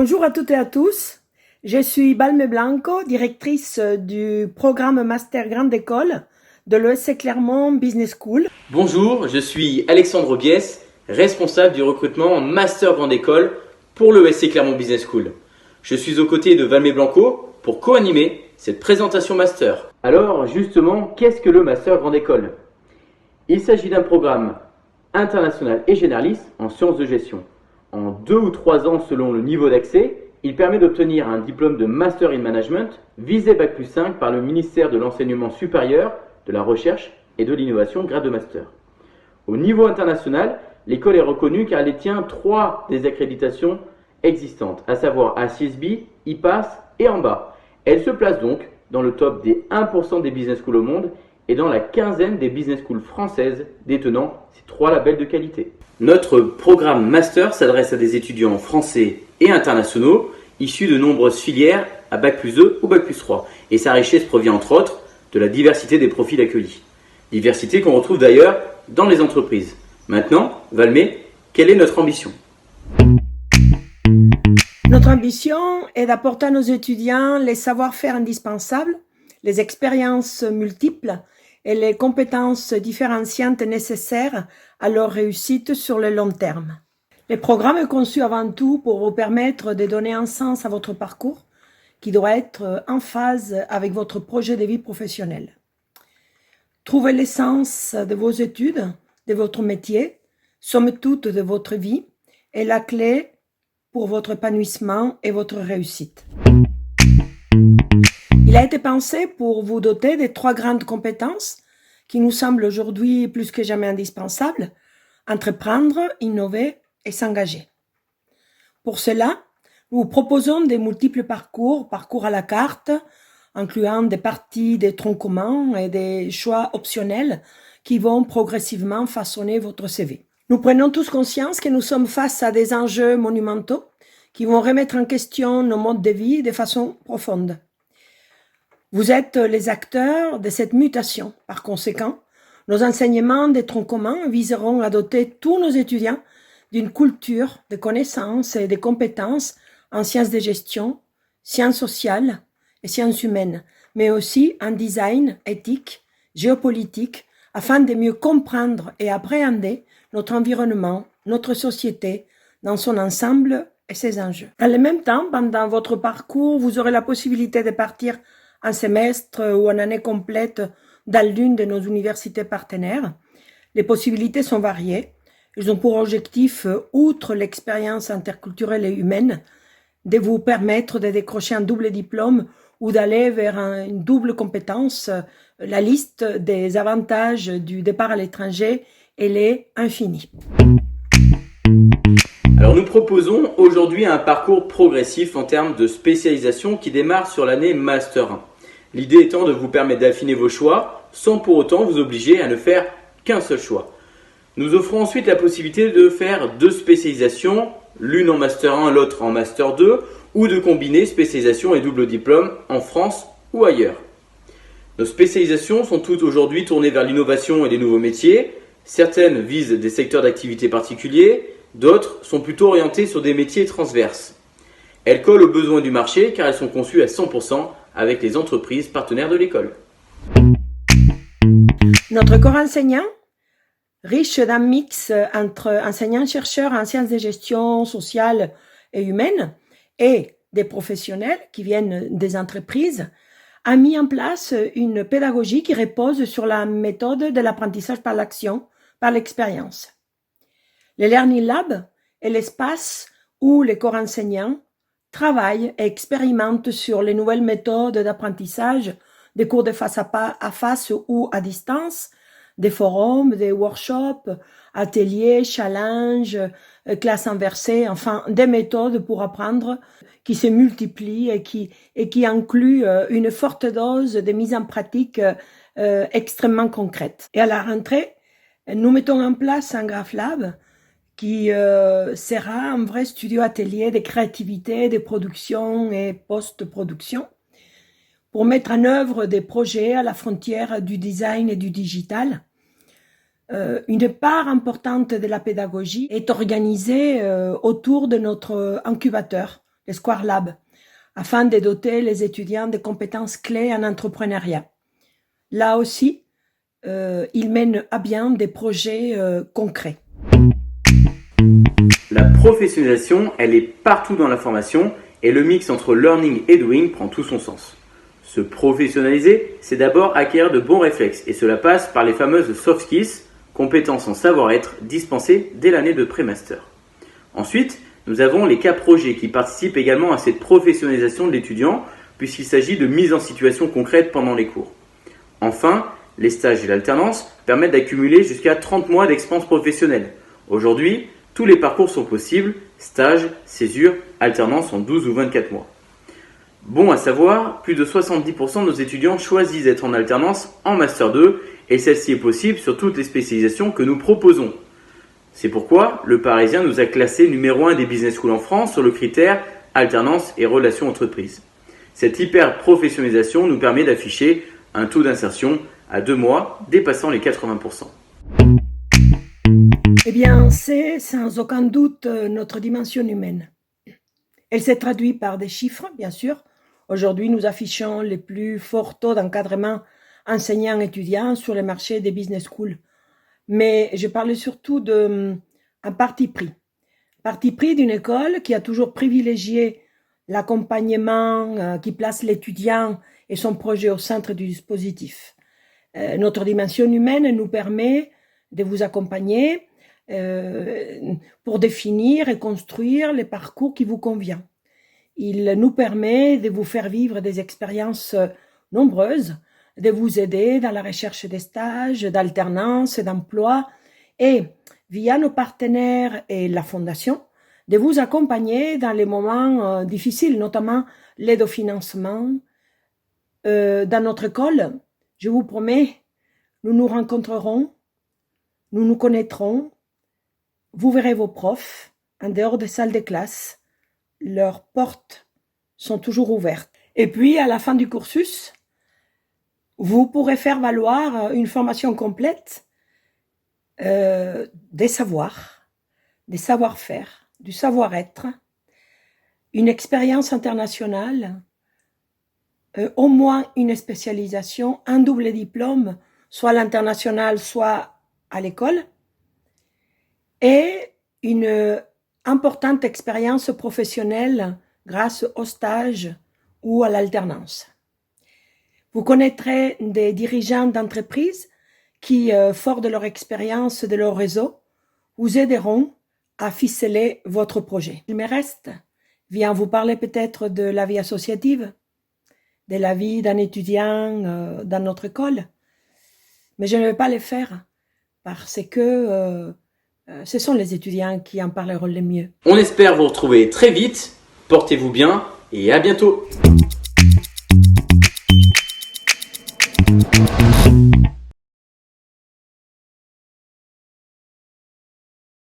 Bonjour à toutes et à tous. Je suis Balme Blanco, directrice du programme Master Grande École de l'ESC Clermont Business School. Bonjour, je suis Alexandre Biès, responsable du recrutement en Master Grande École pour l'ESC Clermont Business School. Je suis aux côtés de Valmé Blanco pour co-animer cette présentation Master. Alors justement, qu'est-ce que le Master Grande École? Il s'agit d'un programme international et généraliste en sciences de gestion. En 2 ou 3 ans selon le niveau d'accès, il permet d'obtenir un diplôme de Master in Management visé Bac+5 par le ministère de l'Enseignement supérieur, de la Recherche et de l'Innovation grade de Master. Au niveau international, l'école est reconnue car elle détient 3 des accréditations existantes, à savoir ACSB, IPAS et AMBA. Elle se place donc dans le top des 1% des business schools au monde et dans la quinzaine des business schools françaises détenant ces 3 labels de qualité. Notre programme Master s'adresse à des étudiants français et internationaux issus de nombreuses filières à Bac+2 ou Bac+3 et sa richesse provient entre autres de la diversité des profils accueillis. Diversité qu'on retrouve d'ailleurs dans les entreprises. Maintenant, Valmé, quelle est notre ambition? Notre ambition est d'apporter à nos étudiants les savoir-faire indispensables, les expériences multiples et les compétences différenciantes nécessaires à leur réussite sur le long terme. Les programmes sont conçus avant tout pour vous permettre de donner un sens à votre parcours qui doit être en phase avec votre projet de vie professionnelle. Trouvez l'essence de vos études, de votre métier, somme toute de votre vie, est la clé pour votre épanouissement et votre réussite. Il a été pensé pour vous doter des 3 grandes compétences qui nous semblent aujourd'hui plus que jamais indispensables: entreprendre, innover et s'engager. Pour cela, nous vous proposons des multiples parcours à la carte, incluant des parties, des troncs communs et des choix optionnels qui vont progressivement façonner votre CV. Nous prenons tous conscience que nous sommes face à des enjeux monumentaux qui vont remettre en question nos modes de vie de façon profonde. Vous êtes les acteurs de cette mutation. Par conséquent, nos enseignements des troncs communs viseront à doter tous nos étudiants d'une culture, de connaissances et de compétences en sciences de gestion, sciences sociales et sciences humaines, mais aussi en design, éthique, géopolitique, afin de mieux comprendre et appréhender notre environnement, notre société, dans son ensemble et ses enjeux. En même temps, pendant votre parcours, vous aurez la possibilité de partir un semestre ou une année complète dans l'une de nos universités partenaires. Les possibilités sont variées. Ils ont pour objectif, outre l'expérience interculturelle et humaine, de vous permettre de décrocher un double diplôme ou d'aller vers une double compétence. La liste des avantages du départ à l'étranger, elle est infinie. Alors nous proposons aujourd'hui un parcours progressif en termes de spécialisation qui démarre sur l'année Master 1. L'idée étant de vous permettre d'affiner vos choix sans pour autant vous obliger à ne faire qu'un seul choix. Nous offrons ensuite la possibilité de faire 2 spécialisations, l'une en Master 1, l'autre en Master 2, ou de combiner spécialisation et double diplôme en France ou ailleurs. Nos spécialisations sont toutes aujourd'hui tournées vers l'innovation et les nouveaux métiers. Certaines visent des secteurs d'activité particuliers, d'autres sont plutôt orientées sur des métiers transverses. Elles collent aux besoins du marché car elles sont conçues à 100% avec les entreprises partenaires de l'école. Notre corps enseignant, riche d'un mix entre enseignants-chercheurs en sciences de gestion sociale et humaine et des professionnels qui viennent des entreprises, a mis en place une pédagogie qui repose sur la méthode de l'apprentissage par l'action, par l'expérience. Le Learning Lab est l'espace où les corps enseignants travaillent et expérimentent sur les nouvelles méthodes d'apprentissage, des cours de face à face ou à distance, des forums, des workshops, ateliers, challenges, classes inversées, enfin des méthodes pour apprendre qui se multiplient et qui incluent une forte dose de mise en pratique extrêmement concrète. Et à la rentrée, nous mettons en place un Graph Lab qui sera un vrai studio atelier de créativité, de production et post-production pour mettre en œuvre des projets à la frontière du design et du digital. Une part importante de la pédagogie est organisée autour de notre incubateur le Square Lab, afin de doter les étudiants de compétences clés en entrepreneuriat. Là aussi, ils mènent à bien des projets concrets. La professionnalisation, elle est partout dans la formation et le mix entre learning et doing prend tout son sens. Se professionnaliser, c'est d'abord acquérir de bons réflexes et cela passe par les fameuses soft skills, compétences en savoir-être dispensées dès l'année de pré-master. Ensuite, nous avons les cas projets qui participent également à cette professionnalisation de l'étudiant puisqu'il s'agit de mise en situation concrète pendant les cours. Enfin, les stages et l'alternance permettent d'accumuler jusqu'à 30 mois d'expérience professionnelle. Aujourd'hui, tous les parcours sont possibles, stage, césure, alternance en 12 ou 24 mois. Bon à savoir, plus de 70% de nos étudiants choisissent d'être en alternance en Master 2 et celle-ci est possible sur toutes les spécialisations que nous proposons. C'est pourquoi le Parisien nous a classé numéro 1 des business schools en France sur le critère alternance et relations entreprises. Cette hyper-professionnalisation nous permet d'afficher un taux d'insertion à 2 mois dépassant les 80%. Eh bien, c'est sans aucun doute notre dimension humaine. Elle s'est traduite par des chiffres, bien sûr. Aujourd'hui, nous affichons les plus forts taux d'encadrement enseignants-étudiants sur les marchés des business schools. Mais je parle surtout d'un parti pris. Parti pris d'une école qui a toujours privilégié l'accompagnement, qui place l'étudiant et son projet au centre du dispositif. Notre dimension humaine nous permet de vous accompagner pour définir et construire les parcours qui vous conviennent. Il nous permet de vous faire vivre des expériences nombreuses, de vous aider dans la recherche des stages, d'alternance, d'emploi et, via nos partenaires et la Fondation, de vous accompagner dans les moments difficiles, notamment l'aide au financement. Dans notre école, je vous promets, nous nous rencontrerons, nous nous connaîtrons, vous verrez vos profs en dehors des salles de classe. Leurs portes sont toujours ouvertes. Et puis, à la fin du cursus, vous pourrez faire valoir une formation complète des savoirs, des savoir-faire, du savoir-être, une expérience internationale, au moins une spécialisation, un double diplôme, soit à l'international, soit à l'école, et une importante expérience professionnelle grâce au stage ou à l'alternance. Vous connaîtrez des dirigeants d'entreprises qui, forts de leur expérience, de leur réseau, vous aideront à ficeler votre projet. Il me reste, vient vous parler peut-être de la vie associative, de la vie d'un étudiant dans notre école, mais je ne vais pas le faire parce que ce sont les étudiants qui en parleront le mieux. On espère vous retrouver très vite, portez-vous bien et à bientôt.